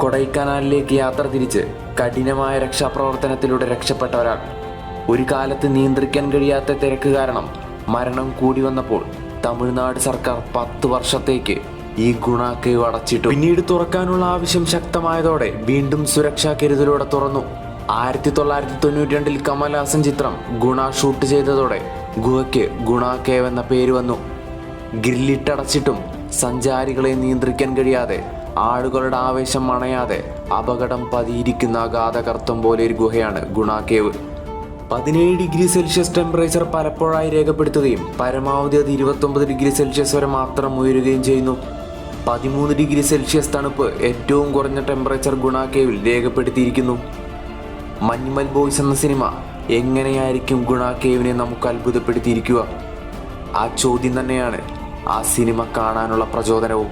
കൊടൈക്കനാലിലേക്ക് യാത്ര തിരിച്ച് കഠിനമായ രക്ഷാപ്രവർത്തനത്തിലൂടെ രക്ഷപ്പെട്ട ഒരാൾ. ഒരു കാലത്ത് നിയന്ത്രിക്കാൻ കഴിയാത്ത തിരക്ക് കാരണം മരണം കൂടി വന്നപ്പോൾ തമിഴ്നാട് സർക്കാർ 10 വർഷത്തേക്ക് ഈ ഗുണ കേവ് അടച്ചിട്ടു. പിന്നീട് തുറക്കാനുള്ള ആവശ്യം ശക്തമായതോടെ വീണ്ടും സുരക്ഷാ കരുതലോടെ തുറന്നു. 1992 കമൽഹാസൻ ചിത്രം ഗുണ ഷൂട്ട് ചെയ്തതോടെ ഗുഹയ്ക്ക് ഗുണ കേവ് എന്ന പേര് വന്നു. ഗ്രില്ലിട്ടടച്ചിട്ടും സഞ്ചാരികളെ നിയന്ത്രിക്കാൻ കഴിയാതെ, ആളുകളുടെ ആവേശം അണയാതെ അപകടം പതിയിരിക്കുന്ന അഗാധകർത്തം പോലെ ഒരു ഗുഹയാണ് ഗുണ കേവ്. 17 ഡിഗ്രി സെൽഷ്യസ് ടെമ്പറേച്ചർ പലപ്പോഴായി രേഖപ്പെടുത്തുകയും പരമാവധി അത് 29 ഡിഗ്രി സെൽഷ്യസ് വരെ മാത്രം ഉയരുകയും ചെയ്യുന്നു. 13 ഡിഗ്രി സെൽഷ്യസ് തണുപ്പ് ഏറ്റവും കുറഞ്ഞ ടെമ്പറേച്ചർ ഗുണ കേവിൽ രേഖപ്പെടുത്തിയിരിക്കുന്നു. മഞ്ഞുമൽ ബോയ്സ് എന്ന സിനിമ എങ്ങനെയായിരിക്കും ഗുണ കേവിനെ നമുക്ക് അത്ഭുതപ്പെടുത്തിയിരിക്കുക? ആ ചോദ്യം തന്നെയാണ് ആ സിനിമ കാണാനുള്ള പ്രചോദനവും.